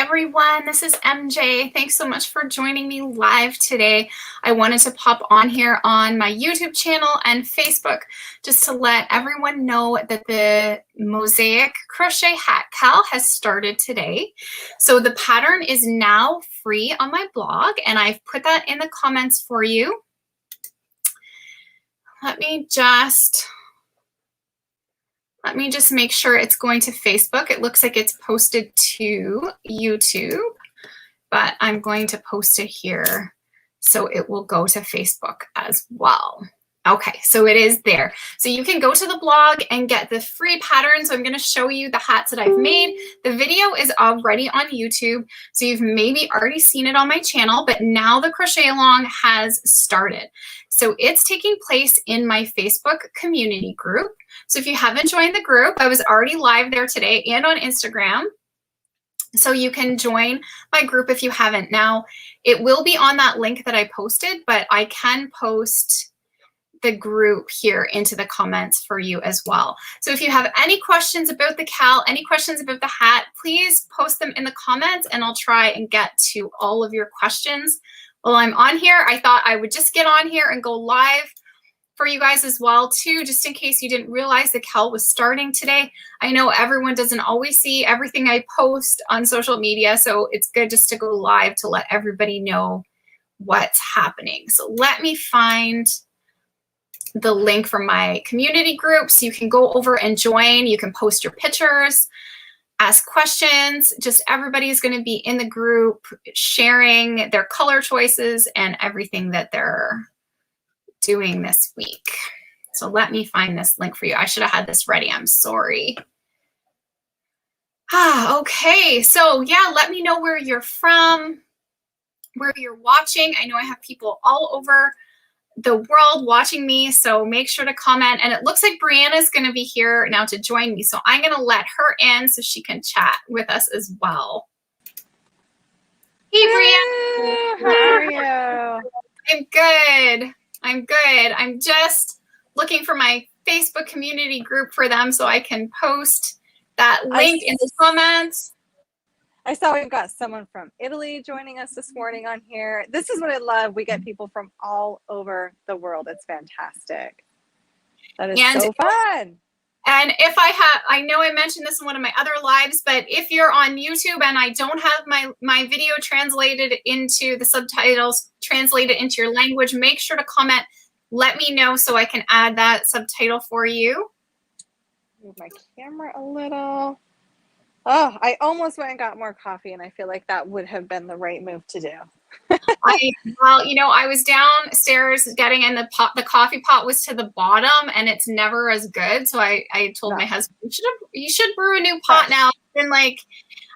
everyone, this is MJ. Thanks so much for joining me live today. I wanted to pop on here on my YouTube channel and Facebook just to let everyone know that the Mosaic Crochet Hat CAL has started today. So the pattern is now free on my blog, and I've put that in the comments for you. Let me just make sure it's going to Facebook. It looks like it's posted to YouTube, but I'm going to post it here so it will go to Facebook as well. Okay, so it is there. So you can go to the blog and get the free pattern. So I'm going to show you the hats that I've made. The video is already on YouTube, so you've maybe already seen it on my channel, but now the crochet along has started. So it's taking place in my Facebook community group. So if you haven't joined the group, I was already live there today and on Instagram. So you can join my group if you haven't. Now, it will be on that link that I posted, but I can post the group here into the comments for you as well. So if you have any questions about the CAL, any questions about the hat, please post them in the comments and I'll try and get to all of your questions. While I'm on here, I thought I would just get on here and go live for you guys as well too, just in case you didn't realize the CAL was starting today. I know everyone doesn't always see everything I post on social media, so it's good just to go live to let everybody know what's happening. So let me find the link for my community group so you can go over and join. You can post your pictures, ask questions. Just everybody's going to be in the group sharing their color choices and everything that they're doing this week. So let me find this link for you. I should have had this ready. I'm sorry. Okay. So yeah, let me know where you're from, where you're watching. I know I have people all over the world watching me, so make sure to comment. And it looks like Brianna's going to be here now to join me, so I'm going to let her in so she can chat with us as well. Hey, Brianna. How are you? I'm good. I'm good. I'm just looking for my Facebook community group for them so I can post that link in the comments. I saw we've got someone from Italy joining us this morning on here. This is what I love. We get people from all over the world. It's fantastic. That is so fun. And if I know I mentioned this in one of my other lives, but if you're on YouTube and I don't have my video translated into the subtitles, translated into your language, make sure to comment. Let me know so I can add that subtitle for you. Move my camera a little. Oh, I almost went and got more coffee, and I feel like that would have been the right move to do. Well, you know, I was downstairs getting in the pot. The coffee pot was to the bottom, and it's never as good. So I told my husband, you should brew a new pot now. And like,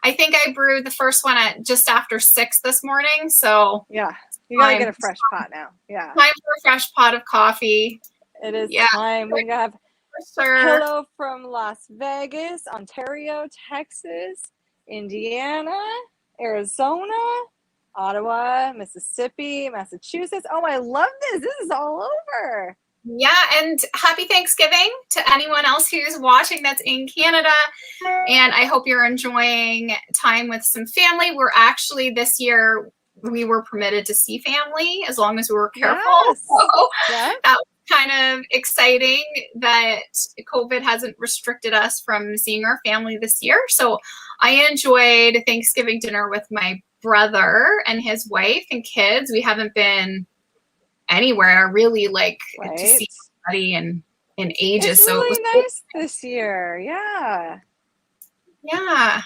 I think I brewed the first one at just after 6 this morning. So yeah, you gotta get a fresh pot now. Yeah, time for a fresh pot of coffee. It is time. We have hello from Las Vegas, Ontario, Texas, Indiana, Arizona, Ottawa, Mississippi, Massachusetts. Oh, I love this. This is all over. Yeah, and happy Thanksgiving to anyone else who's watching that's in Canada. And I hope you're enjoying time with some family. We're actually, this year, we were permitted to see family as long as we were careful. Yes. So yes. that was kind of exciting that COVID hasn't restricted us from seeing our family this year. So I enjoyed Thanksgiving dinner with my brother and his wife and kids. We haven't been anywhere really to see somebody in ages. It's so really it was nice this year. Yeah. Yeah.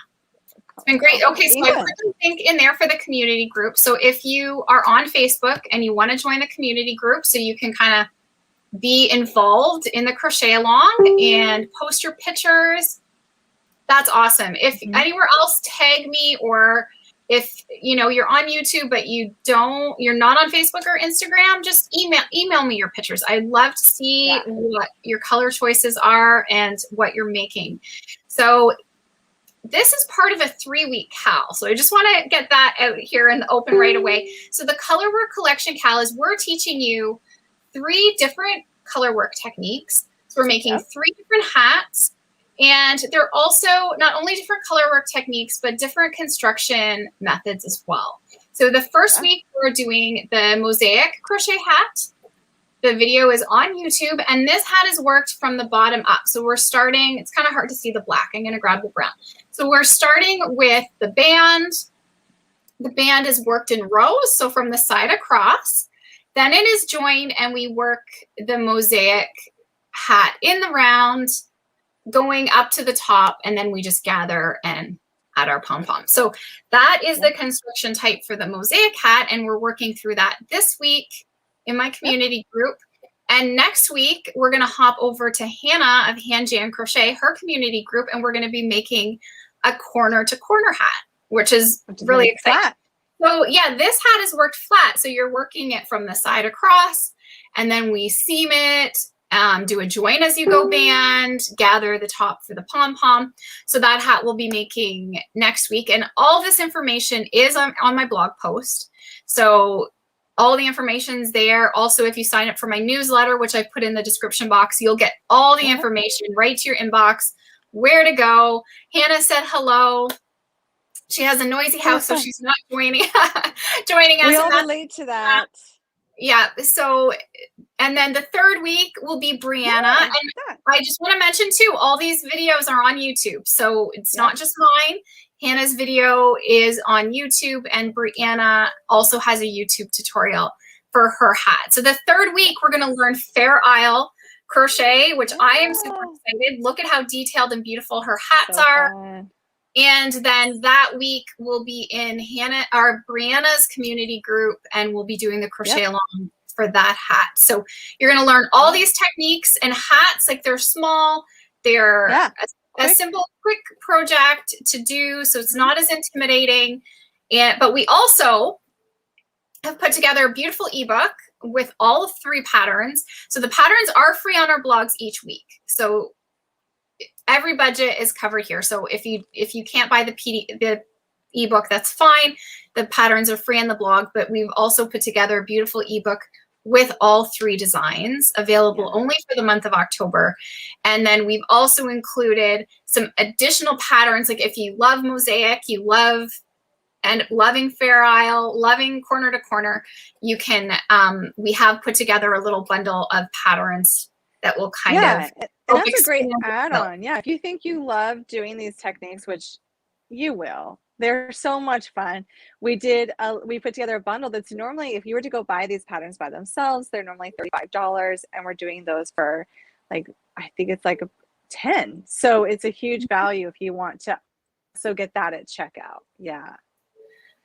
It's been great. Okay, so I put the link in there for the community group. So if you are on Facebook and you want to join the community group so you can kind of be involved in the crochet along and post your pictures, that's awesome. If anywhere else, tag me, or if you're on YouTube but you're not on Facebook or Instagram, just email me your pictures. I'd love to see what your color choices are and what you're making. So this is part of a 3-week CAL. So I just want to get that out here in the open right away. So the color work collection CAL is we're teaching you 3 different color work techniques. So we're making 3 different hats And they're also not only different color work techniques, but different construction methods as well. So the first week we're doing the mosaic crochet hat. The video is on YouTube, and this hat is worked from the bottom up. So we're starting, it's kind of hard to see the black. I'm gonna grab the brown. So we're starting with the band. The band is worked in rows, so from the side across. Then it is joined, and we work the mosaic hat in the round, going up to the top, and then we just gather and add our pom-pom. So that is the construction type for the mosaic hat, and we're working through that this week in my community group. And next week, we're gonna hop over to Hannah of Hand Jam Crochet, her community group, and we're gonna be making a corner to corner hat, which is really exciting. Flat. So yeah, this hat is worked flat. So you're working it from the side across, and then we seam it, do a join as you go band, gather the top for the pom-pom. So that hat we'll be making next week. And all this information is on my blog post. So all the information's there. Also, if you sign up for my newsletter, which I put in the description box, you'll get all the information right to your inbox, where to go. Hannah said hello. She has a noisy house, so she's not joining us. We all relate to that. Yeah. So, and then the third week will be Brianna. And I just want to mention too, all these videos are on YouTube. So it's not just mine. Hannah's video is on YouTube, and Brianna also has a YouTube tutorial for her hat. So the third week, we're going to learn Fair Isle crochet, which I am super excited. Look at how detailed and beautiful her hats are. Fun. And then that week we'll be in Brianna's community group, and we'll be doing the crochet along for that hat. So you're going to learn all these techniques and hats. Like, they're small, they're a simple, quick project to do. So it's not as intimidating. But we also have put together a beautiful ebook with all 3 patterns. So the patterns are free on our blogs each week. So every budget is covered here. So if you can't buy the ebook, that's fine. The patterns are free on the blog, but we've also put together a beautiful ebook with all 3 designs available only for the month of October. And then we've also included some additional patterns. Like, if you love mosaic, you love loving Fair Isle, loving corner to corner, you can, we have put together a little bundle of patterns that will kind of. And that's a great add-on. Yeah, if you think you love doing these techniques, which you will, they're so much fun. We put together a bundle that's normally, if you were to go buy these patterns by themselves, they're normally $35, and we're doing those for, like, I think it's like 10. So it's a huge value if you want to also get that at checkout. Yeah.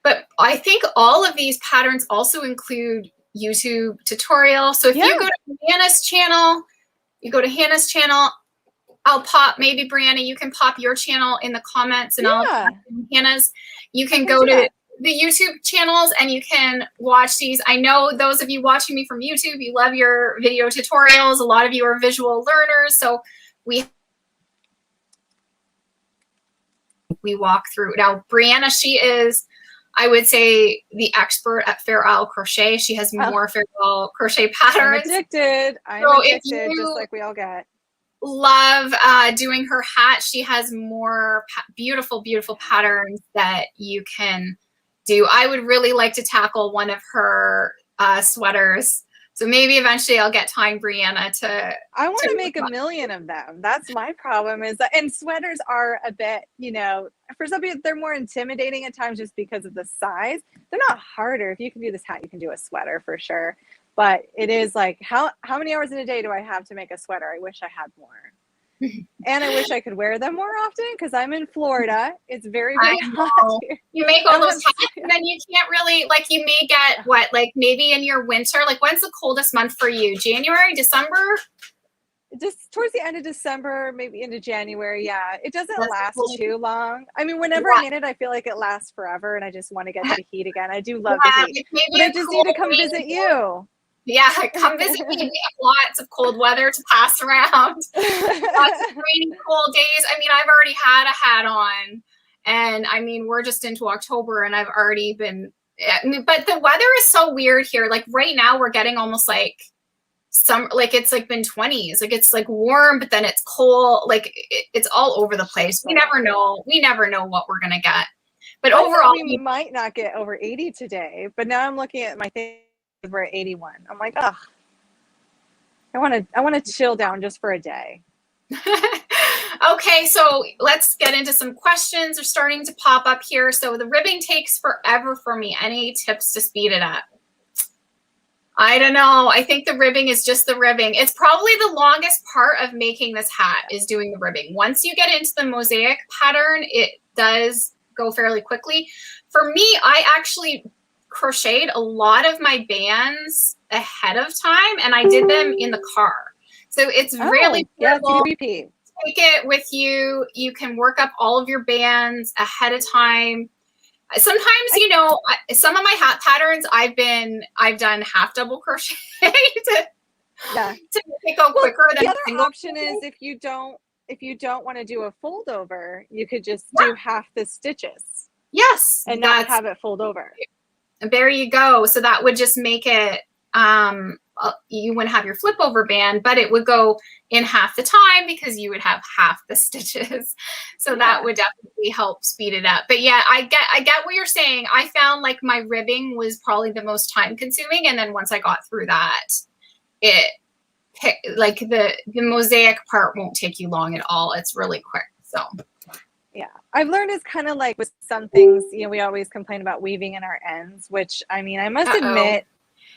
But I think all of these patterns also include YouTube tutorial. So if you go to Hannah's channel, I'll pop, maybe Brianna, you can pop your channel in the comments, and I'll pop Hannah's. You can go to the YouTube channels and you can watch these. I know those of you watching me from YouTube, you love your video tutorials. A lot of you are visual learners. So we walk through. Now, Brianna, she is, I would say, the expert at Fair Isle crochet. She has more Fair Isle crochet patterns. I'm addicted, just like we all get. Love doing her hat. She has more beautiful, beautiful patterns that you can do. I would really like to tackle one of her sweaters. So maybe eventually I'll get time, Brianna, to. I want to make a million of them. That's my problem, is that, and sweaters are a bit, for some people they're more intimidating at times just because of the size. They're not harder. If you can do this hat, you can do a sweater for sure. But it is like, how many hours in a day do I have to make a sweater? I wish I had more. And I wish I could wear them more often, because I'm in Florida. It's very, very hot here. You make all those hats, and then you can't really, like, you may get maybe in your winter, like, when's the coldest month for you? January, December? Just towards the end of December, maybe into January. Yeah, it doesn't last too long. I mean, whenever I'm in it, I feel like it lasts forever, and I just want to get the heat again. I do love the heat, but I just need to come visit you. Yeah, come visit me. We have lots of cold weather to pass around. Lots of rainy, cold days. I mean, I've already had a hat on, and I mean, we're just into October, and I've already been. But the weather is so weird here. Like, right now, we're getting almost like some, like it's like been 20s, like it's like warm, but then it's cold, like it's all over the place. We never know what we're gonna get. But overall, we might not get over 80 today, but now I'm looking at my thing, we're at 81. I'm like, ugh, I want to chill down just for a day. Okay, so let's get into some questions. Are starting to pop up here. So the ribbing takes forever for me. Any tips to speed it up? I don't know. I think the ribbing is just the ribbing. It's probably the longest part of making this hat is doing the ribbing. Once you get into the mosaic pattern, it does go fairly quickly. For me, I actually crocheted a lot of my bands ahead of time, and I did them in the car. So it's really portable. Take it with you. You can work up all of your bands ahead of time. Sometimes, you know, some of my hat patterns I've done half double crochet to make it go quicker than the other option is if you don't want to do a fold over, you could just do half the stitches. Yes. And not have it fold over. There you go. So that would just make it you wouldn't have your flip over band, but it would go in half the time because you would have half the stitches. So that would definitely help speed it up. But yeah, I get what you're saying. I found like my ribbing was probably the most time consuming. And then once I got through that, like the mosaic part won't take you long at all. It's really quick. So yeah, I've learned it's kind of like with some things, you know, we always complain about weaving in our ends, which I mean, I must admit,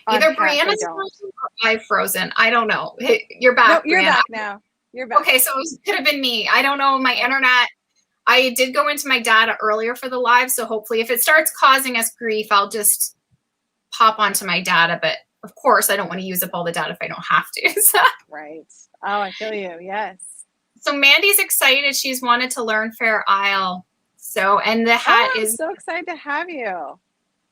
either Brianna's frozen or I've frozen. I don't know. You're back. No, you're back now. You're back. Okay, so it could have been me. I don't know. My internet. I did go into my data earlier for the live, so hopefully if it starts causing us grief, I'll just pop onto my data. But of course, I don't want to use up all the data if I don't have to. So. Right. Oh, I feel you. Yes. So Mandy's excited. She's wanted to learn Fair Isle. So, and the hat is so excited to have you.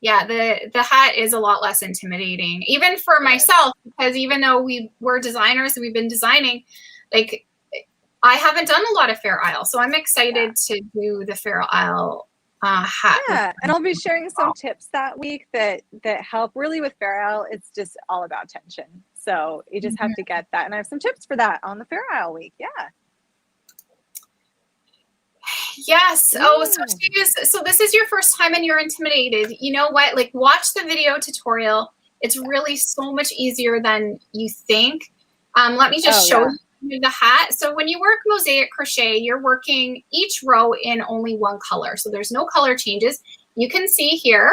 Yeah, the hat is a lot less intimidating, even for myself, because even though we're designers and we've been designing, like I haven't done a lot of Fair Isle, so I'm excited to do the Fair Isle hat. Yeah, and I'll be sharing some tips that week that help. Really with Fair Isle, it's just all about tension, so you just have to get that. And I have some tips for that on the Fair Isle week. Yeah. Yes. Oh, so this is your first time and you're intimidated. You know what? Like watch the video tutorial. It's really so much easier than you think. Let me just show you the hat. So when you work mosaic crochet, you're working each row in only one color. So there's no color changes. You can see here,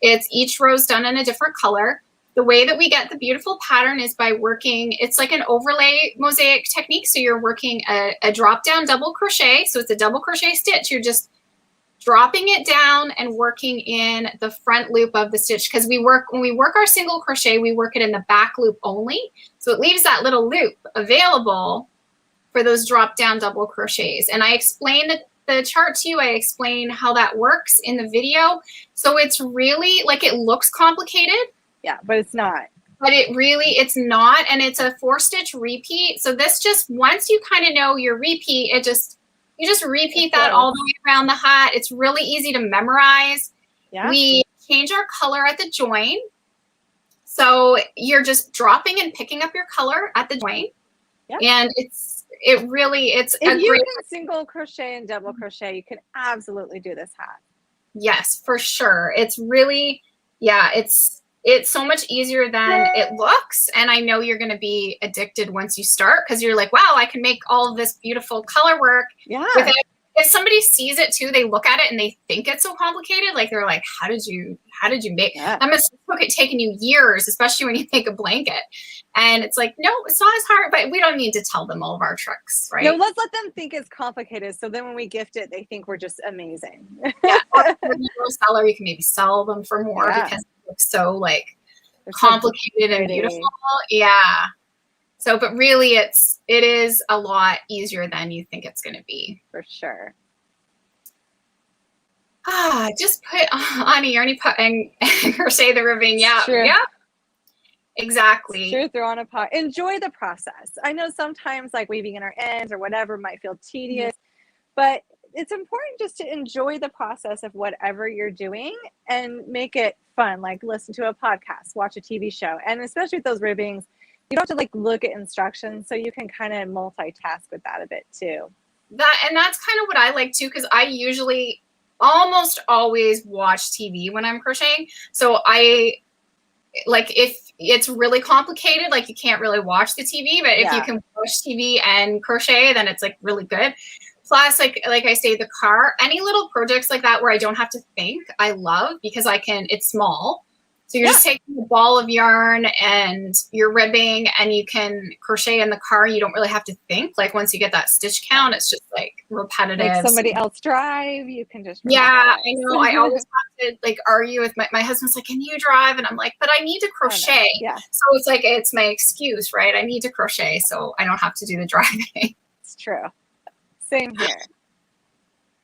it's each row's done in a different color. The way that we get the beautiful pattern is by working, it's like an overlay mosaic technique. So you're working a drop down double crochet. So it's a double crochet stitch. You're just dropping it down and working in the front loop of the stitch. Because when we work our single crochet, we work it in the back loop only. So it leaves that little loop available for those drop down double crochets. And I explained the chart to you. I explain how that works in the video. So it's really like, it looks complicated. Yeah, but it's not. But it's not. And it's a 4-stitch repeat. So this just, once you kind of know your repeat, you just repeat that all the way around the hat. It's really easy to memorize. Yeah. We change our color at the join. So you're just dropping and picking up your color at the join. Yeah. And if you can single crochet and double crochet, you can absolutely do this hat. Yes, for sure. It's really, it's so much easier than it looks. And I know you're going to be addicted once you start, because you're like, wow, I can make all of this beautiful color work. Yeah. If somebody sees it too, they look at it and they think it's so complicated. Like they're like, how did you make that? Must have taken you years, especially when you make a blanket. And it's like, no, it's not as hard, but we don't need to tell them all of our tricks, right? No, let's let them think it's complicated. So then when we gift it, they think we're just amazing. Yeah. Or when you go seller, you can maybe sell them for more because it looks so like complicated and beautiful. Yeah. So, but really it is a lot easier than you think it's going to be. For sure. Just put on a yarny pot and crochet the ribbing. Yeah. True. Yeah. Exactly. Sure, throw on a pot. Enjoy the process. I know sometimes like weaving in our ends or whatever might feel tedious, but it's important just to enjoy the process of whatever you're doing and make it fun. Like listen to a podcast, watch a TV show, and especially with those ribbings, you don't have to like look at instructions, so you can kind of multitask with that a bit too. And that's kind of what I like too, because I usually almost always watch TV when I'm crocheting. So I like, if it's really complicated, like you can't really watch the TV, but if you can watch TV and crochet, then it's like really good. Plus, like I say, the car, any little projects like that where I don't have to think, I love, because it's small. So you're just taking a ball of yarn and you're ribbing, and you can crochet in the car. You don't really have to think. Like once you get that stitch count, it's just like repetitive. Like somebody else drive, you can just I know. I always have to like argue with my husband's like, can you drive? And I'm like, but I need to crochet. So it's like, it's my excuse, right? I need to crochet so I don't have to do the driving. It's true. Same here.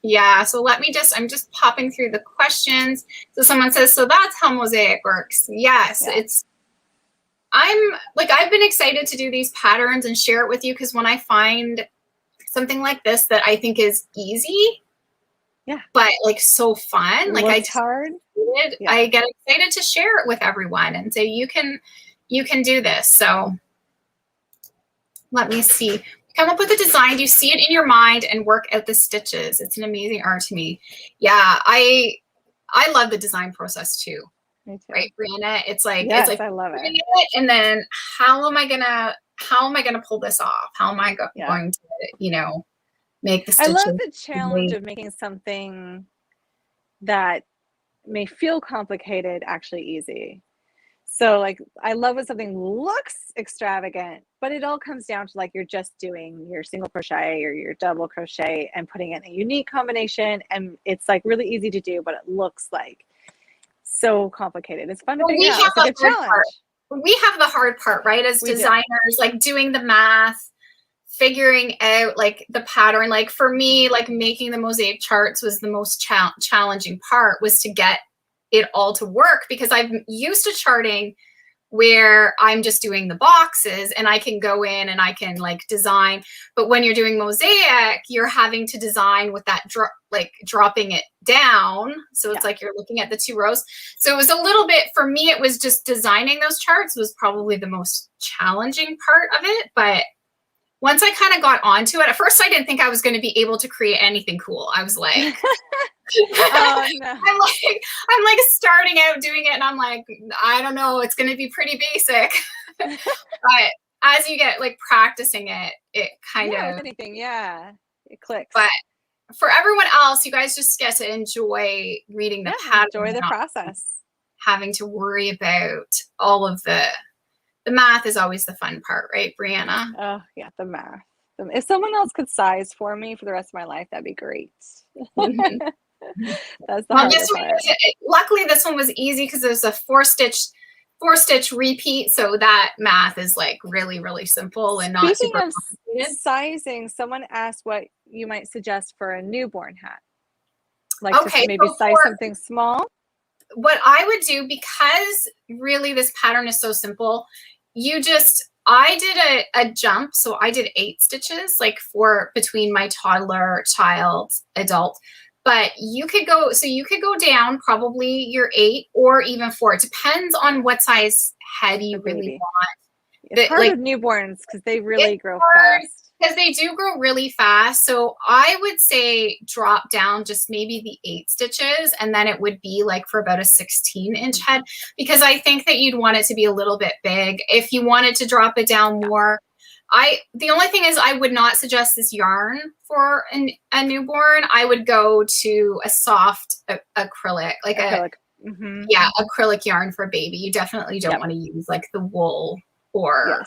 Yeah, so I'm just popping through the questions. So someone says, so that's how Mosaic works. Yes, I've been excited to do these patterns and share it with you, because when I find something like this that I think is easy, but like so fun, like I get excited to share it with everyone and say, you can do this. So let me see. Come up with a design, you see it in your mind, and work out the stitches. It's an amazing art to me. Yeah, I love the design process too. Me too. Right, Brianna? It's like, I love it. And then how am I gonna pull this off? How am I going to, make the stitches? I love the challenge of making something that may feel complicated actually easy. So like, I love when something looks extravagant, but it all comes down to like, you're just doing your single crochet or your double crochet and putting in a unique combination. And it's like really easy to do, but it looks like so complicated. It's fun to figure out. It's like a challenge. We have the hard part, right? As designers, like doing the math, figuring out like the pattern. Like for me, like making the mosaic charts was the most challenging part, was to get it all to work, because I'm used to charting where I'm just doing the boxes and I can go in and I can like design. But when you're doing mosaic, you're having to design with that dropping it down. So it's like you're looking at the two rows. So it was a little bit, for me, it was just designing those charts was probably the most challenging part of it. But once I kind of got onto it, at first I didn't think I was going to be able to create anything cool. I was like, oh, no. I'm like starting out doing it, and I'm like, I don't know, it's going to be pretty basic. But as you get like practicing it, it kind of anything, it clicks. But for everyone else, you guys just get to enjoy reading the pattern, enjoy the process, having to worry about all of the math is always the fun part, right, Brianna? Oh yeah, the math. If someone else could size for me for the rest of my life, that'd be great. That's the hardest part. Luckily, this one was easy because there's a four stitch repeat, so that math is like really, really simple and not super complicated. Sizing, someone asked what you might suggest for a newborn hat. Like to maybe size something small. What I would do, because really this pattern is so simple, I did a jump. So I did 8 stitches, like between my toddler, child, adult. But you could go down probably your 8 or even 4. It depends on what size head you really want. It's hard with newborns because they really grow fast. Because they do grow really fast. So I would say drop down just maybe the 8 stitches, and then it would be like for about a 16-inch head, because I think that you'd want it to be a little bit big. If you wanted to drop it down more, the only thing is I would not suggest this yarn for a newborn. I would go to a soft acrylic, like acrylic. Acrylic yarn for a baby. You definitely don't want to use like the wool or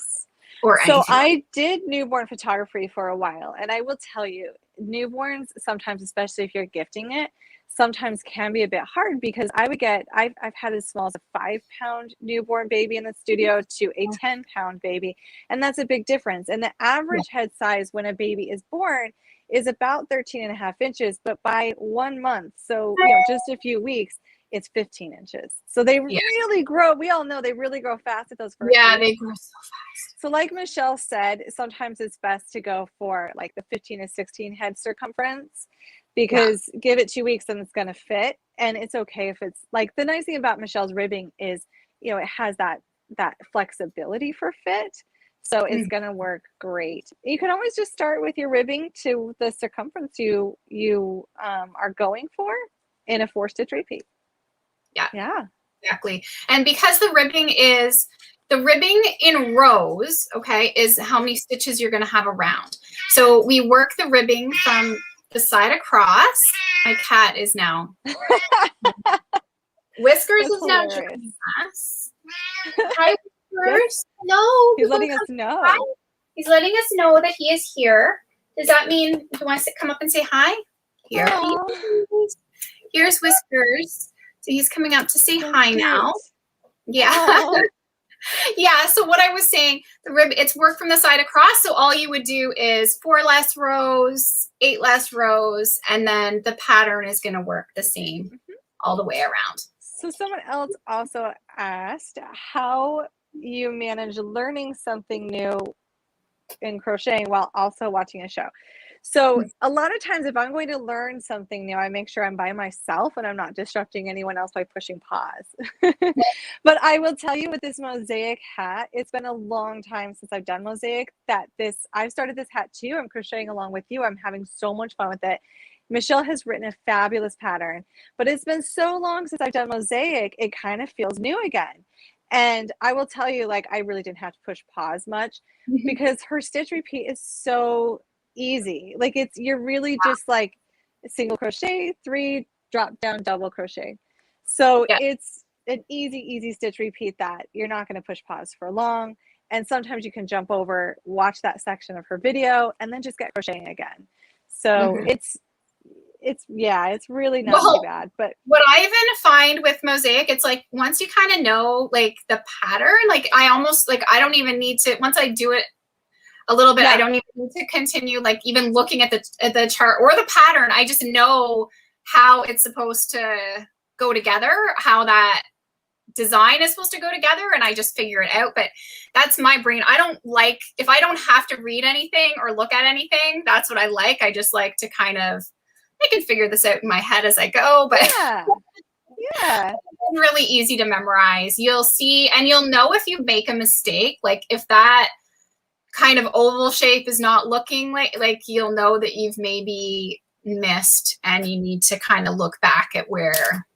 so I did newborn photography for a while, and I will tell you, newborns sometimes, especially if you're gifting it, sometimes can be a bit hard, because I've had as small as a 5-pound newborn baby in the studio to a 10-pound baby, and that's a big difference. And the average head size when a baby is born is about 13.5 inches, but by 1 month, so just a few weeks, it's 15 inches. So they really grow. We all know they really grow fast at those first weeks. They grow so fast. So like Michelle said, sometimes it's best to go for like the 15 to 16 head circumference, because give it 2 weeks and it's going to fit. And it's okay if it's like, the nice thing about Michelle's ribbing is, it has that that flexibility for fit. So it's going to work great. You can always just start with your ribbing to the circumference you are going for in a 4-stitch repeat. Yeah, exactly. And because the ribbing in rows, okay, is how many stitches you're going to have around. So we work the ribbing from the side across. My cat is now Whiskers is now joining us. Hi, Whiskers. Yes. No, he's letting us know. Hi. He's letting us know that he is here. Does that mean he wants to come up and say hi? Here he is. Here's Whiskers. So he's coming up to say hi now. Yeah. Yeah, so what I was saying, the rib, it's worked from the side across, so all you would do is 4 less rows, 8 less rows, and then the pattern is going to work the same all the way around. So someone else also asked how you manage learning something new in crocheting while also watching a show. So a lot of times if I'm going to learn something new, I make sure I'm by myself and I'm not disrupting anyone else by pushing pause. But I will tell you with this Mosaic hat, it's been a long time since I've done Mosaic that I've started this hat too. I'm crocheting along with you. I'm having so much fun with it. Michelle has written a fabulous pattern, but it's been so long since I've done Mosaic, it kind of feels new again. And I will tell you, like, I really didn't have to push pause much because her stitch repeat is so easy. Like you're really just like single crochet, 3, drop down, double crochet. So it's an easy stitch repeat that you're not going to push pause for long. And sometimes you can jump over, watch that section of her video, and then just get crocheting again. So it's really not too bad. But what I even find with Mosaic, it's like once you kind of know like the pattern, like I almost like I don't even need to, once I do it a little bit, I don't even need to continue like even looking at the chart or the pattern. I just know how it's supposed to go together, how that design is supposed to go together, and I just figure it out. But that's my brain. I don't like, if I don't have to read anything or look at anything, that's what I like. I just like to kind of, I can figure this out in my head as I go, but it's really easy to memorize. You'll see, and you'll know if you make a mistake, like if that kind of oval shape is not looking like you'll know that you've maybe missed and you need to kind of look back at where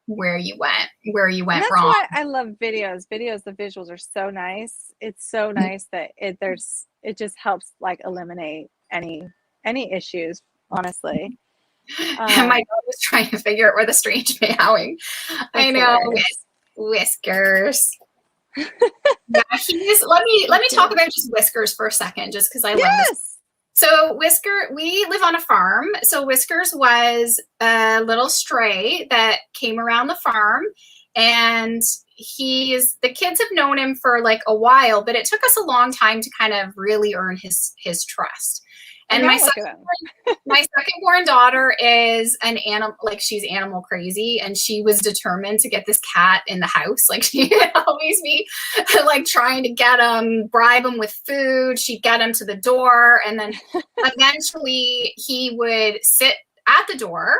you went that's wrong. why I love videos. The visuals are so nice. It's so nice that it just helps like eliminate any issues, honestly. And my dog was trying to figure out where the strange meowing. I know. Whiskers. Yeah, let me talk about just Whiskers for a second, just because I love this. So we live on a farm. So Whiskers was a little stray that came around the farm, and the kids have known him for like a while, but it took us a long time to kind of really earn his trust. And my second born daughter is an animal, like she's animal crazy, and she was determined to get this cat in the house. Like she'd always be like trying to get him, bribe him with food. She'd get him to the door, and then eventually he would sit at the door.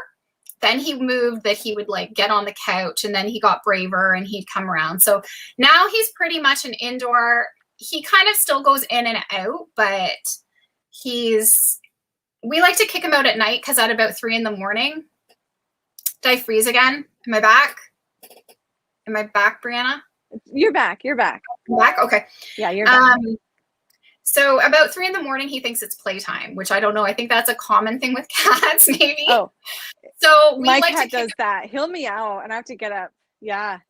Then he moved that he would like get on the couch, and then he got braver and he'd come around. So now he's pretty much an indoor. He kind of still goes in and out, but we like to kick him out at night because at about 3 a.m. Did I freeze again? Am I back? Brianna? You're back. I'm back? Okay. Yeah, you're back. So about 3 a.m, he thinks it's playtime, which I don't know. I think that's a common thing with cats, maybe. Oh, so my cat does that. He'll meow and I have to get up. Yeah.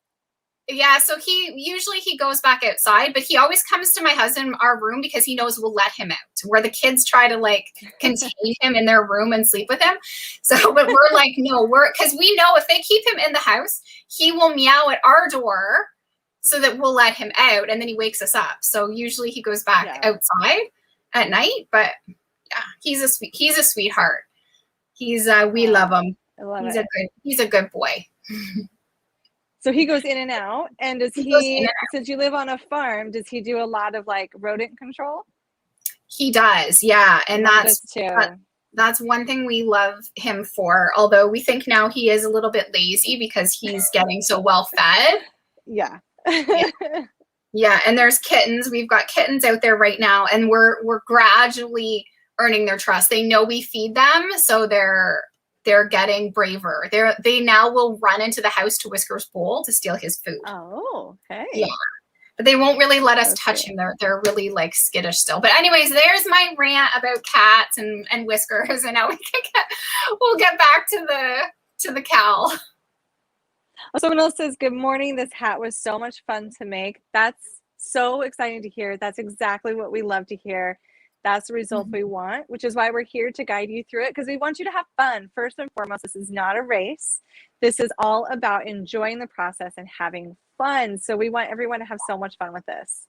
Yeah, so he goes back outside, but he always comes to my husband, our room, because he knows we'll let him out, where the kids try to like contain him in their room and sleep with him. So, but we're like, no, because we know if they keep him in the house, he will meow at our door so that we'll let him out, and then he wakes us up. So usually he goes back outside at night, but yeah, he's a sweetheart. We love him. He's a good boy. So he goes in and out, and since you live on a farm, does he do a lot of like rodent control? He does, yeah, and that's one thing we love him for. Although we think now he is a little bit lazy because he's getting so well fed. Yeah. Yeah, and there's kittens. We've got kittens out there right now, and we're gradually earning their trust. They know we feed them, so they're getting braver. They now will run into the house to Whisker's bowl to steal his food. Oh, okay. Yeah. But they won't really let us touch him. They're really like skittish still. But anyways, there's my rant about cats and Whiskers, and now we'll get back to the Cal. Someone else says, good morning. This hat was so much fun to make. That's so exciting to hear. That's exactly what we love to hear. That's the result we want, which is why we're here to guide you through it, because we want you to have fun. First and foremost, this is not a race. This is all about enjoying the process and having fun. So we want everyone to have so much fun with this.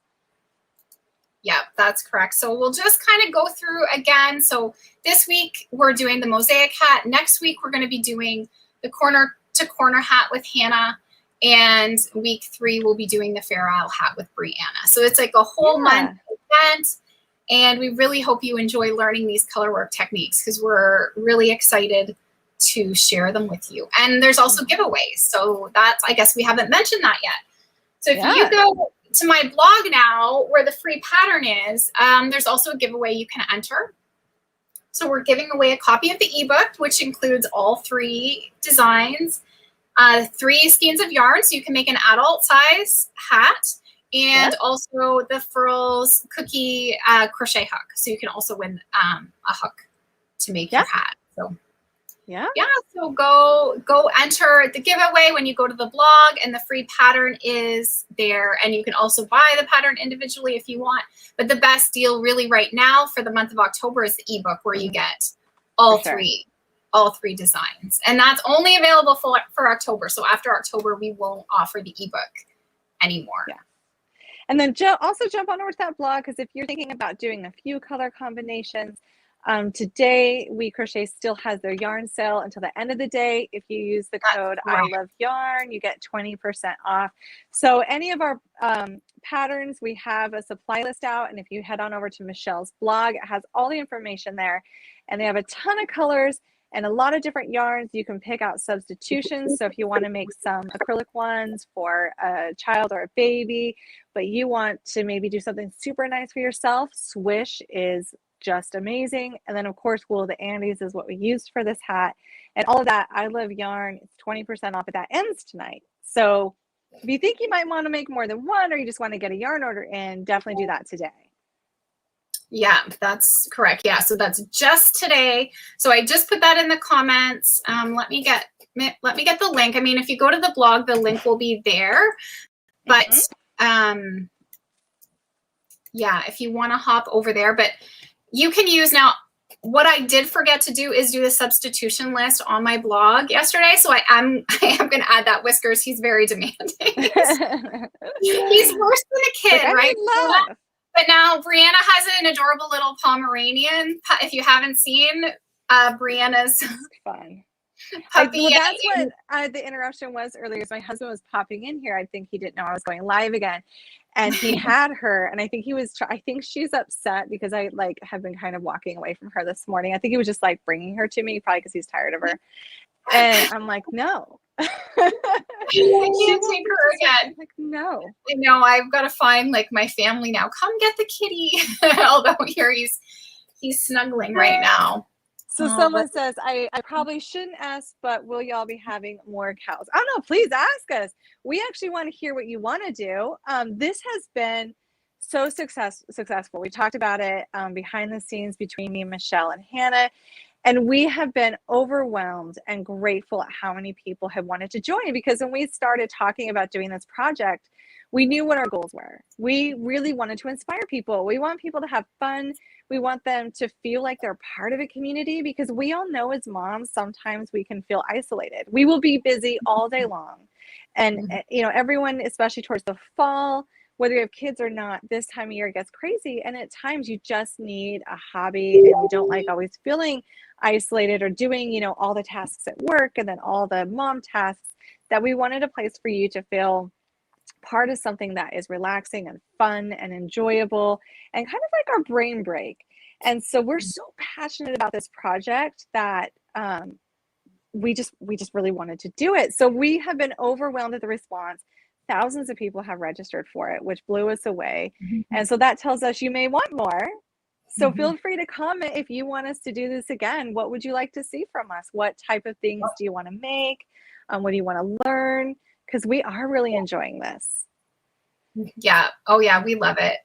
Yeah, that's correct. So we'll just kind of go through again. So this week we're doing the Mosaic hat. Next week we're going to be doing the corner to corner hat with Hannah. And week 3 we'll be doing the Fair Isle hat with Brianna. So it's like a whole month event. And we really hope you enjoy learning these color work techniques, because we're really excited to share them with you. And there's also giveaways. So that's, I guess we haven't mentioned that yet. So if you go to my blog now where the free pattern is, there's also a giveaway you can enter. So we're giving away a copy of the ebook, which includes all 3 designs, 3 skeins of yarn, so you can make an adult size hat, and also the Furls cookie crochet hook. So you can also win a hook to make your hat. So so go enter the giveaway when you go to the blog, and the free pattern is there. And you can also buy the pattern individually if you want. But the best deal really right now for the month of October is the ebook, where you get all three designs. And that's only available for October. So after October, we won't offer the ebook anymore. Yeah. And then also jump on over to that blog, because if you're thinking about doing a few color combinations, today We Crochet still has their yarn sale until the end of the day. If you use the code I love yarn, you get 20% off. So any of our patterns, we have a supply list out, and if you head on over to Michelle's blog, it has all the information there, and they have a ton of colors and a lot of different yarns. You can pick out substitutions. So if you want to make some acrylic ones for a child or a baby, but you want to maybe do something super nice for yourself, Swish is just amazing. And then of course, Wool of the Andes is what we used for this hat, and all of that. I love yarn. It's 20% off, but that ends tonight. So if you think you might want to make more than one, or you just want to get a yarn order in, definitely do that today. Yeah, that's correct. Yeah, so that's just today. So I just put that in the comments. Let me get the link. I mean, if you go to the blog, the link will be there. But yeah, if you want to hop over there, but you can use now. What I did forget to do is do the substitution list on my blog yesterday. So I am going to add that. Whiskers, he's very demanding. He's worse than a kid, right? But now Brianna has an adorable little Pomeranian. If you haven't seen Brianna's fun puppy. Well, that's what the interruption was earlier. My husband was popping in here. I think he didn't know I was going live again. And he had her, and I think I think she's upset because I have been kind of walking away from her this morning. I think he was just bringing her to me, probably because he's tired of her. And I'm like, no. I can't take her again. No. I know, I've got to find my family now. Come get the kitty. Although here he's snuggling right now. So someone says, I probably shouldn't ask, but will y'all be having more cows? Oh no, please ask us. We actually want to hear what you want to do. This has been so successful. We talked about it behind the scenes between me and Michelle and Hannah. And we have been overwhelmed and grateful at how many people have wanted to join, because when we started talking about doing this project, we knew what our goals were. We really wanted to inspire people. We want people to have fun. We want them to feel like they're part of a community, because we all know as moms, sometimes we can feel isolated. We will be busy all day long. And, everyone, especially towards the fall, whether you have kids or not, this time of year it gets crazy. And at times you just need a hobby, and we don't like always feeling isolated or doing, all the tasks at work and then all the mom tasks. That we wanted a place for you to feel part of something that is relaxing and fun and enjoyable and kind of like our brain break. And so we're so passionate about this project that we just really wanted to do it. So we have been overwhelmed at the response. thousands of people have registered for it, which blew us away. Mhm. And so that tells us you may want more. So Mhm. feel free to comment if you want us to do this again. What would you like to see from us? What type of things do you want to make? What do you want to learn? Because we are really enjoying this. Yeah. Oh yeah, we love it.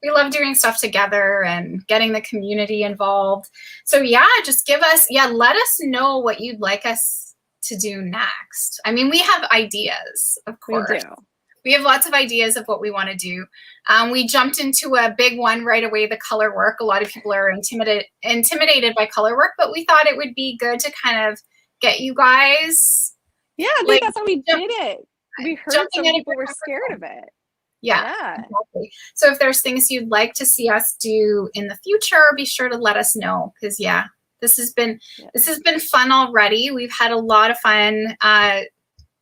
We love doing stuff together and getting the community involved. So yeah, just let us know what you'd like us to do next. I mean, we have ideas, of course. We do. We have lots of ideas of what we want to do. We jumped into a big one right away, the color work. A lot of people are intimidated by color work, but we thought it would be good to kind of get you guys. Yeah, I think that's how we did it. We heard some people were scared of it. Yeah, exactly. So if there's things you'd like to see us do in the future, be sure to let us know, because this has been fun already. We've had a lot of fun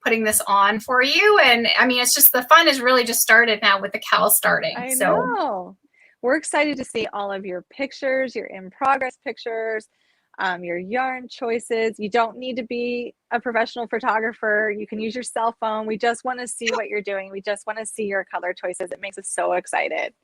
putting this on for you, and I mean, it's just the fun has really just started now with the CAL starting. I know. We're excited to see all of your pictures, your in progress pictures, your yarn choices. You don't need to be a professional photographer. You can use your cell phone. We just want to see what you're doing. We just want to see your color choices. It makes us so excited.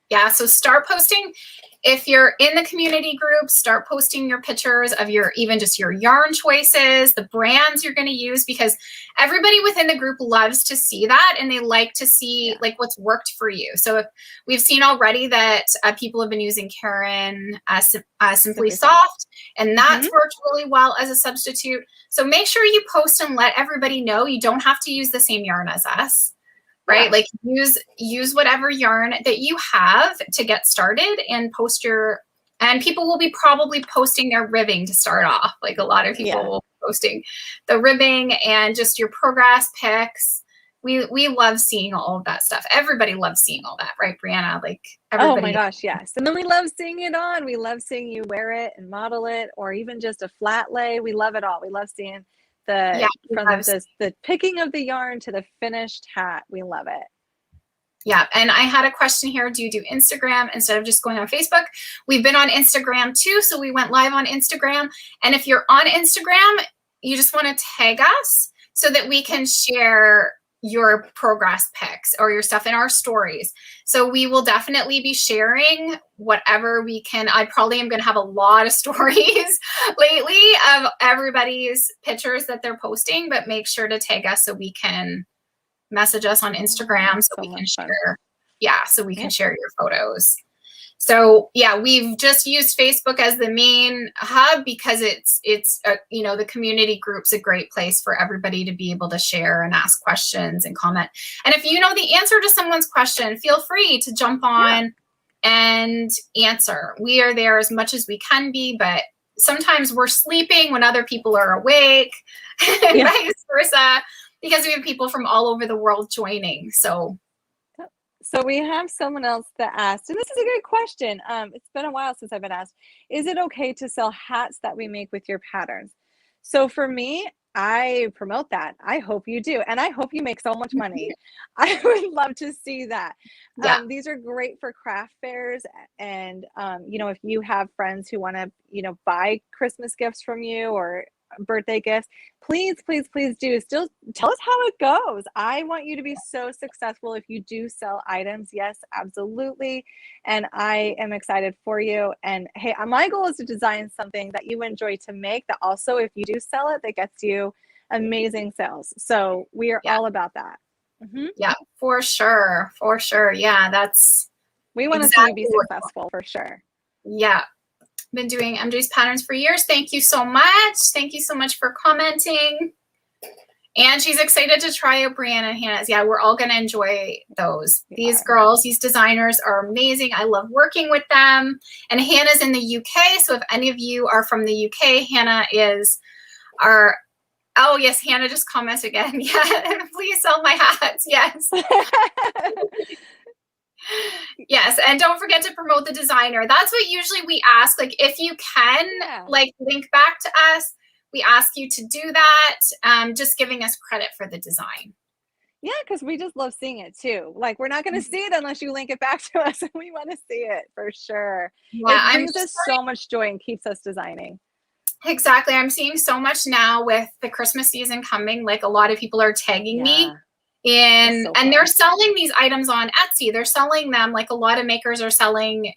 Yeah, so start posting. If you're in the community group, start posting your pictures of even just your yarn choices, the brands you're going to use, because everybody within the group loves to see that, and they like to see like what's worked for you. So if we've seen already that people have been using Karen Simply Soft, and that's worked really well as a substitute. So make sure you post and let everybody know. You don't have to use the same yarn as us. Right? Like use whatever yarn that you have to get started, and and people will be probably posting their ribbing to start off. Like a lot of people will be posting the ribbing and just your progress pics. We love seeing all of that stuff. Everybody loves seeing all that, right, Brianna? Like everybody. Oh my gosh, yes. And then we love seeing it on. We love seeing you wear it and model it, or even just a flat lay. We love it all. We love seeing the picking of the yarn to the finished hat. We love it. Yeah, and I had a question here. Do you do Instagram instead of just going on Facebook? We've been on Instagram too, so we went live on Instagram. And if you're on Instagram, you just want to tag us so that we can share your progress pics or your stuff in our stories. So we will definitely be sharing whatever we can. I probably am going to have a lot of stories lately of everybody's pictures that they're posting, but make sure to tag us so we can message us on Instagram so we can share. Yeah, so we can share your photos. So yeah, we've just used Facebook as the main hub because it's the community group's a great place for everybody to be able to share and ask questions and comment. And if you know the answer to someone's question, feel free to jump on and answer. We are there as much as we can be, but sometimes we're sleeping when other people are awake, and vice versa, because we have people from all over the world joining. So we have someone else that asked, and this is a good question. It's been a while since I've been asked, is it okay to sell hats that we make with your patterns? So for me, I promote that. I hope you do. And I hope you make so much money. I would love to see that. These are great for craft fairs. And, if you have friends who want to, buy Christmas gifts from you or birthday gifts, please do still tell us how it goes. I want you to be so successful if you do sell items. Yes, absolutely. And I am excited for you. And hey, my goal is to design something that you enjoy to make, that also, if you do sell it, that gets you amazing sales. So we are all about that. Yeah, for sure. Yeah, we want to see you be successful for sure. Yeah. Been doing MJ's patterns for years. Thank you so much. Thank you so much for commenting. And she's excited to try out Brianna and Hannah's. Yeah, we're all going to enjoy those. These girls, these designers are amazing. I love working with them. And Hannah's in the UK. So if any of you are from the UK, Hannah is our... Oh, yes, Hannah just commented again. Yeah, please sell my hats. Yes. Yes, and don't forget to promote the designer. That's what usually we ask. Like, if you can, link back to us, we ask you to do that, just giving us credit for the design. Yeah, because we just love seeing it too. Like, we're not going to see it unless you link it back to us, and we want to see it for sure. Yeah, it brings us so much joy and keeps us designing. Exactly. I'm seeing so much now with the Christmas season coming. Like, a lot of people are tagging me And so they're selling these items on Etsy. They're selling them like a lot of makers are selling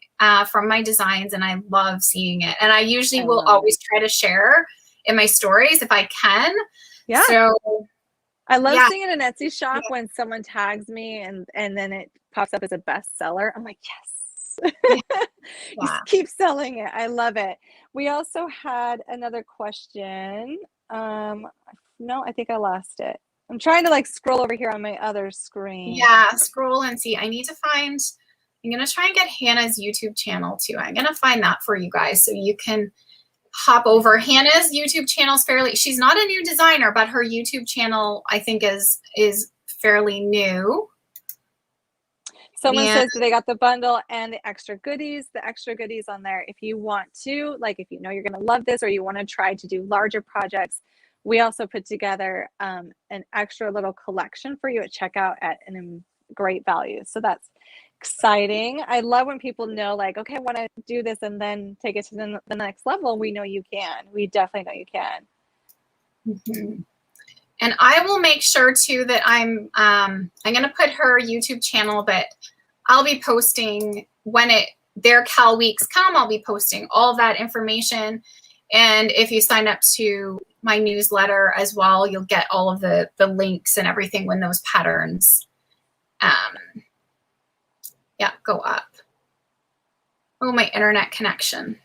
from my designs, and I love seeing it. And I usually will always try to share in my stories if I can. Yeah. So I love seeing it in Etsy shop when someone tags me and then it pops up as a bestseller. I'm like, yes. You keep selling it. I love it. We also had another question. No, I think I lost it. I'm trying to like scroll over here on my other screen. Yeah, scroll and see. I'm going to try and get Hannah's YouTube channel too. I'm going to find that for you guys so you can hop over. Hannah's YouTube channel is she's not a new designer, but her YouTube channel I think is fairly new. Someone says that they got the bundle and the extra goodies. The extra goodies on there, if you want to, like if you know you're going to love this or you want to try to do larger projects, we also put together an extra little collection for you at checkout at a great value. So that's exciting. I love when people know like, okay, I want to do this and then take it to the next level. We know you can. We definitely know you can. Mm-hmm. And I will make sure too that I'm going to put her YouTube channel that I'll be posting when their Cal weeks come. I'll be posting all that information. And if you sign up to my newsletter as well, you'll get all of the links and everything when those patterns go up. Oh, my internet connection.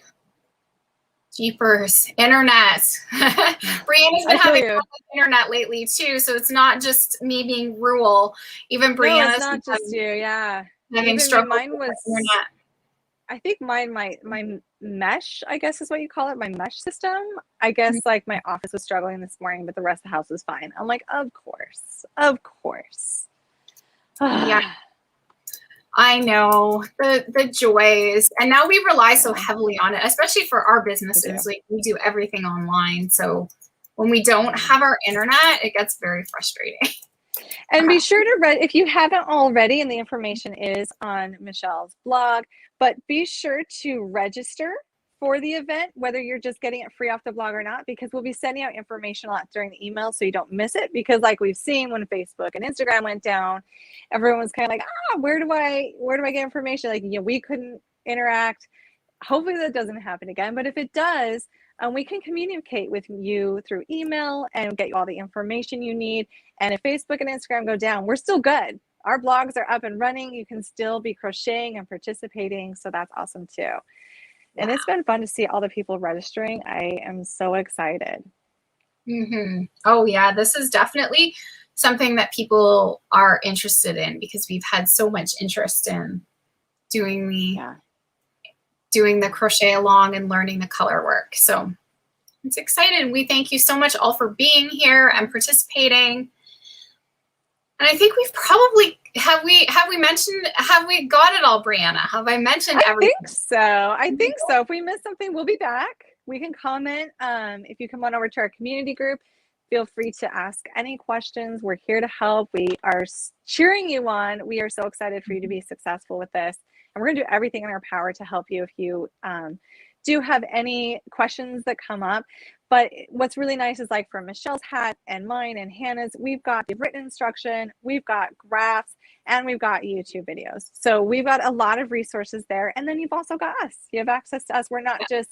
Jeepers, internet. Brianna's been having fun with internet lately too, so it's not just me being rural. Even Brianna's it's not just you, yeah. Having struggled mine with was internet. I think my mesh, I guess is what you call it, my mesh system. I guess like my office was struggling this morning, but the rest of the house was fine. I'm like, of course. Yeah. I know the joys, and now we rely so heavily on it, especially for our businesses. Like we do everything online, so when we don't have our internet, it gets very frustrating. And be sure to read if you haven't already, and the information is on Michelle's blog. But be sure to register for the event, whether you're just getting it free off the blog or not, because we'll be sending out information a lot during the email so you don't miss it. Because like we've seen when Facebook and Instagram went down, everyone was kind of like, where do I get information? Like, we couldn't interact. Hopefully that doesn't happen again. But if it does, we can communicate with you through email and get you all the information you need. And if Facebook and Instagram go down, we're still good. Our blogs are up and running. You can still be crocheting and participating. So that's awesome too. Wow. And it's been fun to see all the people registering. I am so excited. Mm-hmm. Oh yeah, this is definitely something that people are interested in because we've had so much interest in doing the crochet along and learning the color work. So it's exciting. We thank you so much all for being here and participating. And I think we've probably, have we got it all, Brianna? Have I mentioned everything? I think so. If we missed something, we'll be back. We can comment. If you come on over to our community group, feel free to ask any questions. We're here to help. We are cheering you on. We are so excited for you to be successful with this. And we're going to do everything in our power to help you if you do have any questions that come up. But what's really nice is like for Michelle's hat and mine and Hannah's, we've got the written instruction, we've got graphs, and we've got YouTube videos. So we've got a lot of resources there. And then you've also got us. You have access to us. We're not just,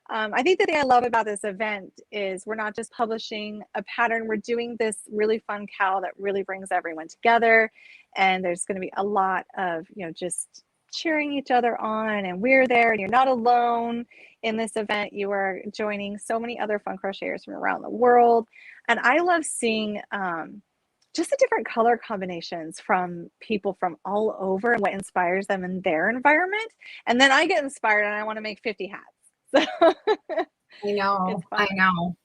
I think the thing I love about this event is we're not just publishing a pattern. We're doing this really fun CAL that really brings everyone together. And there's going to be a lot of, just cheering each other on, and we're there, and you're not alone in this event. You are joining so many other fun crocheters from around the world. And I love seeing just the different color combinations from people from all over and what inspires them in their environment. And then I get inspired and I want to make 50 hats. So I know.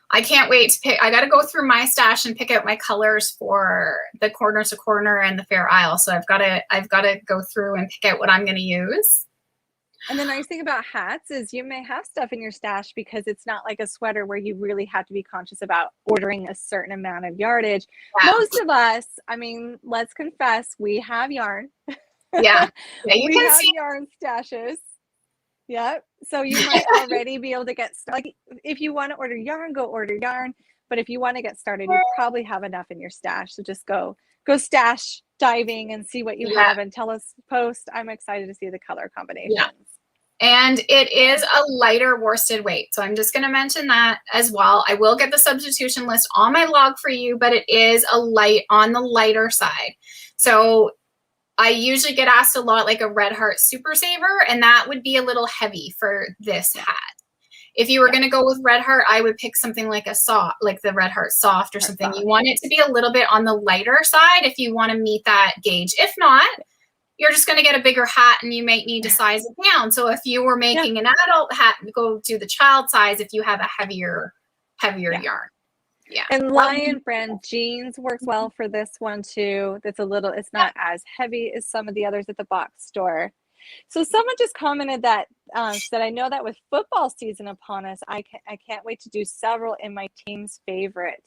I can't wait to pick. I got to go through my stash and pick out my colors for the corner to corner and the fair isle. So I've got to go through and pick out what I'm going to use. And the nice thing about hats is you may have stuff in your stash because it's not like a sweater where you really have to be conscious about ordering a certain amount of yardage. Yeah. Most of us, let's confess, we have yarn. Yeah. We have yarn stashes. Yep. So you might already be able to get, like, if you want to order yarn, go order yarn. But if you want to get started, you probably have enough in your stash. So just go stash diving and see what you have and tell us post. I'm excited to see the color combinations. Yeah. And it is a lighter worsted weight. So I'm just going to mention that as well. I will get the substitution list on my blog for you, but it is on the lighter side. So I usually get asked a lot like a Red Heart Super Saver, and that would be a little heavy for this hat. If you were going to go with Red Heart, I would pick something like like the Red Heart Soft or something. You want it to be a little bit on the lighter side if you want to meet that gauge. If not, you're just going to get a bigger hat and you might need to size it down. So if you were making an adult hat, go do the child size if you have a heavier yarn. Yeah. And Lion brand jeans works well for this one too. It's not as heavy as some of the others at the box store. So someone just commented that said, I know that with football season upon us, I can't wait to do several in my team's favorite.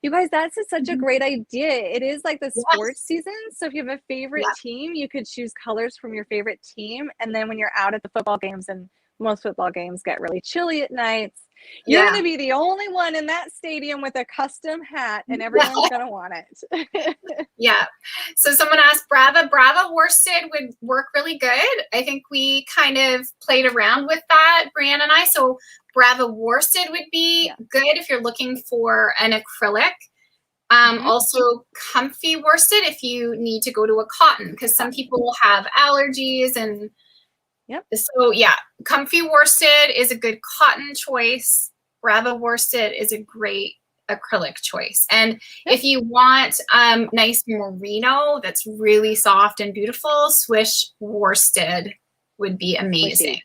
You guys, that's such a great idea. It is like the sports season. So if you have a favorite team, you could choose colors from your favorite team. And then when you're out at the football games, and most football games get really chilly at nights, you're going to be the only one in that stadium with a custom hat, and everyone's going to want it. Yeah. So someone asked, Brava worsted would work really good. I think we kind of played around with that, Brianna and I. So Brava worsted would be good if you're looking for an acrylic. Also comfy worsted if you need to go to a cotton, because some people have allergies and so comfy worsted is a good cotton choice. Brava worsted is a great acrylic choice. And if you want nice merino that's really soft and beautiful, Swish worsted would be amazing.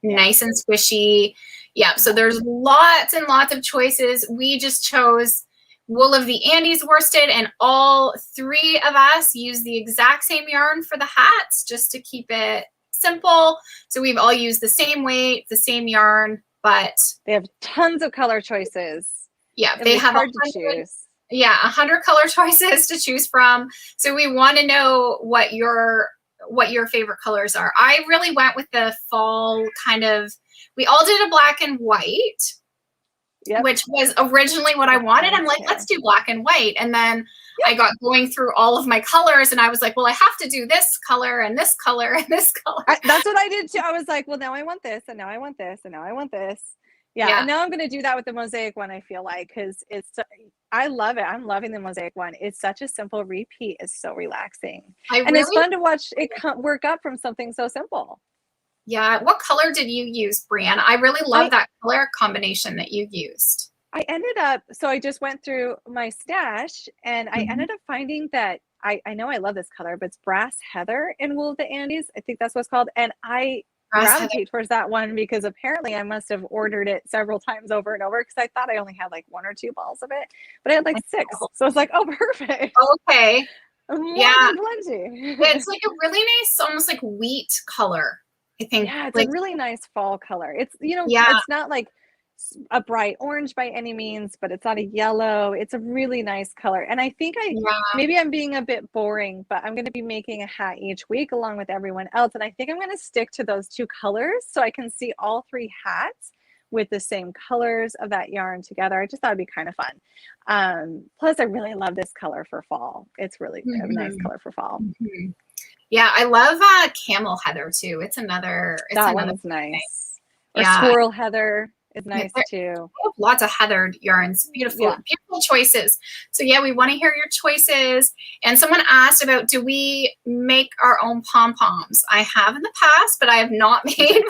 Nice and squishy. Yeah, so there's lots and lots of choices. We just chose Wool of the Andes worsted, and all three of us use the exact same yarn for the hats just to keep it simple. So we've all used the same weight, the same yarn, but they have tons of color choices. Yeah, they have 100 color choices to choose from. So we want to know what your favorite colors are. I really went with the fall kind of. We all did a black and white, which was originally what I wanted. I'm like, let's do black and white. And then I got going through all of my colors, and I was like, well, I have to do this color and this color and this color. That's what I did too. I was like, well, now I want this, and now I want this, and now I want this. Yeah. And now I'm going to do that with the Mosaic one, I feel like, because I love it. I'm loving the Mosaic one. It's such a simple repeat. It's so relaxing. It's fun to watch it work up from something so simple. Yeah. What color did you use, Brianna? I really love that color combination that you used. I ended up, so I just went through my stash, and I ended up finding that I know I love this color, but it's Brass Heather in Wool of the Andes. I think that's what it's called. And I gravitate towards that one because apparently I must have ordered it several times over and over, because I thought I only had like 1 or 2 balls of it, but I had like 6. So it's like, oh, perfect. Okay. Plenty. It's like a really nice, almost like wheat color, I think. Yeah, it's a really nice fall color. It's, it's not like a bright orange by any means, but it's not a yellow. It's a really nice color. And I think maybe I'm being a bit boring, but I'm going to be making a hat each week along with everyone else. And I think I'm going to stick to those 2 colors so I can see all 3 hats with the same colors of that yarn together. I just thought it'd be kind of fun. Plus I really love this color for fall. It's really a nice color for fall. Yeah. I love camel heather too. That one's nice. Or squirrel heather. It's nice too. We have lots of heathered yarns. Beautiful choices. So we want to hear your choices. And someone asked about, do we make our own pom-poms? I have in the past, but I have not made.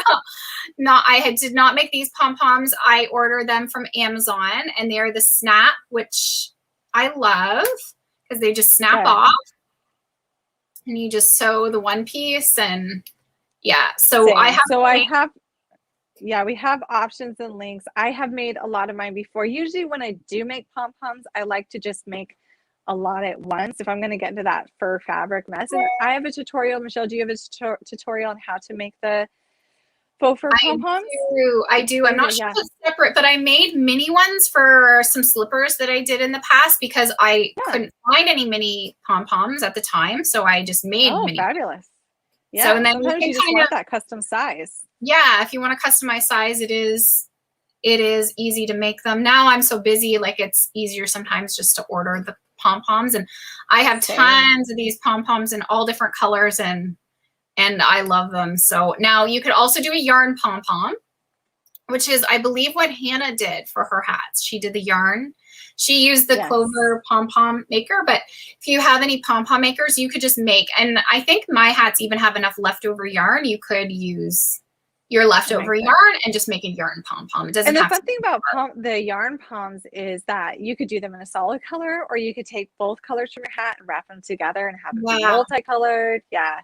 Did not make these pom-poms. I order them from Amazon, and they are the snap, which I love because they just snap off, and you just sew the one piece, and So Same. We have options and links. I have made a lot of mine before. Usually when I do make pom-poms, I like to just make a lot at once if I'm going to get into that fur fabric mess. And I have a tutorial. Michelle, do you have a tutorial on how to make the faux fur pom-poms? I do. I'm not sure if it's separate, but I made mini ones for some slippers that I did in the past because I couldn't find any mini pom-poms at the time. So I just made mini. Fabulous. Yeah, so, and then sometimes you just want that custom size. Yeah, if you want to customize size, it is it is easy to make them. Now I'm so busy, like it's easier sometimes just to order the pom-poms, and I have tons of these pom-poms in all different colors, and I love them. So now you could also do a yarn pom-pom, which is, I believe, what Hannah did for her hats. She did the yarn. She used the Clover pom-pom maker, but if you have any pom-pom makers, you could just make, and I think my hats even have enough leftover yarn. You could use your leftover yarn and just make a yarn pom-pom. It doesn't have to. And the fun thing about the yarn poms is that you could do them in a solid color, or you could take both colors from your hat and wrap them together and have them be multicolored. Yeah.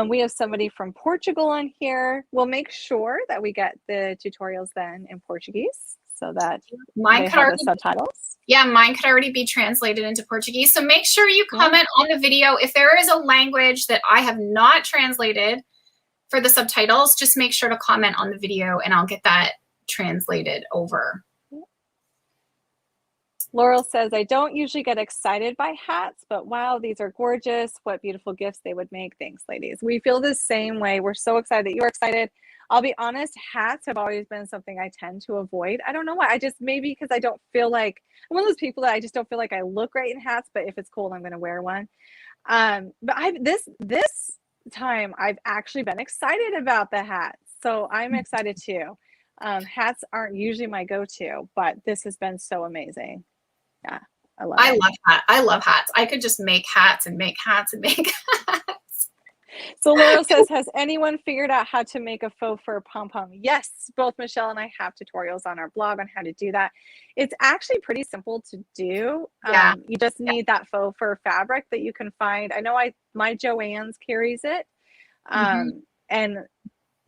We have somebody from Portugal on here. We'll make sure that we get the tutorials then in Portuguese so that they have the subtitles. Yeah, mine could already be translated into Portuguese. So make sure you comment on the video. If there is a language that I have not translated for the subtitles, just make sure to comment on the video and I'll get that translated over. Laurel says, I don't usually get excited by hats, but wow, these are gorgeous. What beautiful gifts they would make. Thanks, ladies. We feel the same way. We're so excited that you're excited. I'll be honest, hats have always been something I tend to avoid. I don't know why. I just, maybe because I don't feel like, I'm one of those people that I just don't feel like I look great in hats, but if it's cold, I'm going to wear one. But this time I've actually been excited about the hats. So I'm excited too. Hats aren't usually my go-to, but this has been so amazing. Yeah, I love hats. I love hats. I could just make hats and make hats and make hats. So Laurel says, has anyone figured out how to make a faux fur pom-pom? Yes, both Michelle and I have tutorials on our blog on how to do that. It's actually pretty simple to do. You just need that faux fur fabric that you can find. I know my Joann's carries it. And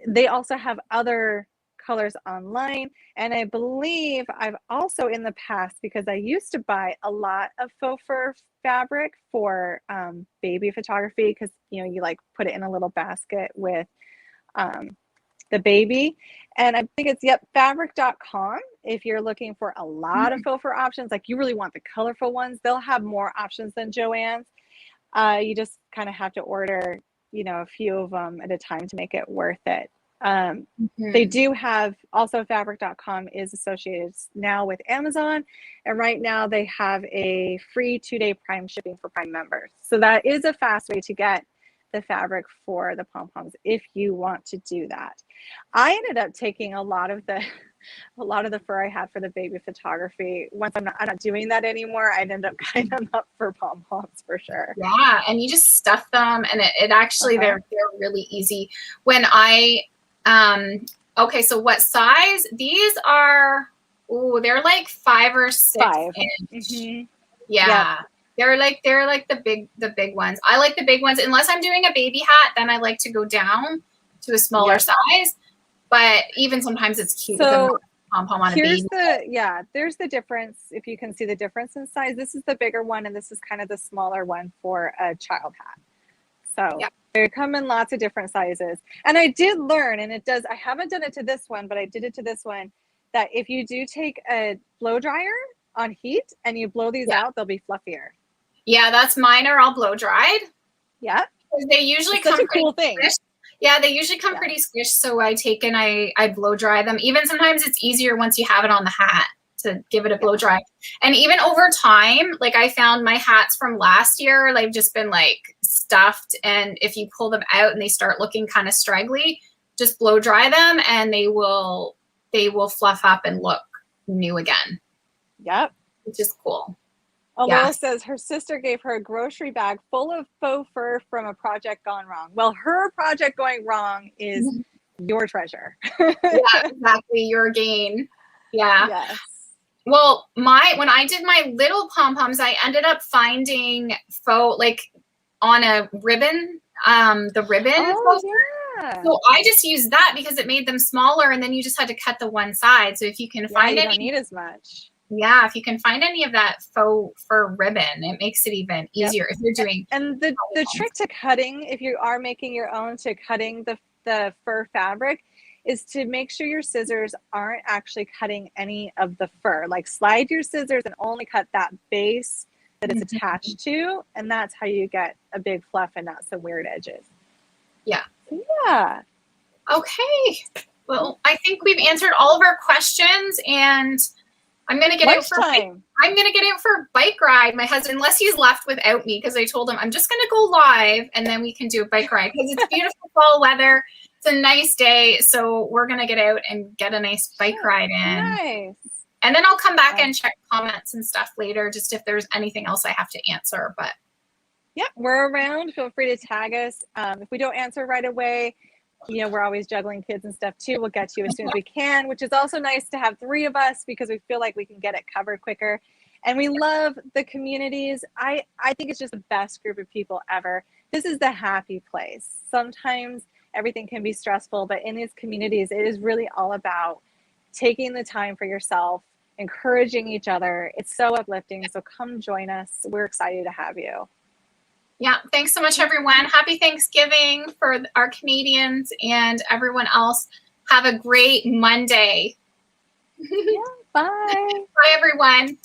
they also have other colors online, and I believe I've also in the past, because I used to buy a lot of faux fur fabric for baby photography, because you like put it in a little basket with the baby, and I think it's fabric.com. If you're looking for a lot of faux fur options, like you really want the colorful ones, they'll have more options than Joann's. You just kind of have to order a few of them at a time to make it worth it. They do have also fabric.com is associated now with Amazon, and right now they have a free 2-day Prime shipping for Prime members. So that is a fast way to get the fabric for the pom-poms if you want to do that. I ended up taking a lot of the fur I had for the baby photography. Once I'm not doing that anymore, I ended up cutting them up for pom-poms for sure. Yeah, and you just stuff them, and it actually they're really easy. When I okay, so what size? These are, they're like 5 or 6 inch. Yeah. They're like the big ones. I like the big ones. Unless I'm doing a baby hat, then I like to go down to a smaller size. But even sometimes it's cute with a pom-pom on a baby. There's the difference. If you can see the difference in size, this is the bigger one, and this is kind of the smaller one for a child hat. So they come in lots of different sizes. And I did learn, and I haven't done it to this one, but I did it to this one, that if you do take a blow dryer on heat and you blow these out, they'll be fluffier. Yeah, that's mine are all blow dried. Yeah. They usually come such a cool thing. Squished. Yeah, they usually come pretty squished. So I take and I blow dry them. Even sometimes it's easier once you have it on the hat to give it a blow dry. And even over time, like I found my hats from last year, they've just been like stuffed. And if you pull them out and they start looking kind of straggly, just blow dry them and they will fluff up and look new again. Yep. Which is cool. Laura says her sister gave her a grocery bag full of faux fur from a project gone wrong. Well, her project going wrong is your treasure. Yeah, exactly. Your gain. Yeah. Yes. Well, when I did my little pom-poms, I ended up finding faux, like on a ribbon, the ribbon. Oh, yeah. So I just used that because it made them smaller, and then you just had to cut the one side. So if you can find you don't need as much. Yeah, if you can find any of that faux fur ribbon, it makes it even easier if you're doing. And the trick to cutting, if you are making your own, to cutting the fur fabric, is to make sure your scissors aren't actually cutting any of the fur. Like slide your scissors and only cut that base that it's attached to, and that's how you get a big fluff and not some weird edges. Yeah. Yeah. Okay. Well, I think we've answered all of our questions, and I'm gonna get out for a bike ride. My husband, unless he's left without me, because I told him I'm just gonna go live and then we can do a bike ride because it's beautiful fall weather. It's a nice day, so we're gonna get out and get a nice bike ride in. Nice. And then I'll come back and check comments and stuff later, just if there's anything else I have to answer. But yeah, we're around. Feel free to tag us. If we don't answer right away, you know, we're always juggling kids and stuff too. We'll get to you as soon as we can, which is also nice to have 3 of us because we feel like we can get it covered quicker. And we love the communities. I think it's just the best group of people ever. This is the happy place. Sometimes everything can be stressful, but in these communities, it is really all about taking the time for yourself, encouraging each other. It's so uplifting. So come join us. We're excited to have you. Yeah, thanks so much, everyone. Happy Thanksgiving for our Canadians and everyone else. Have a great Monday. Yeah, bye. Bye, everyone.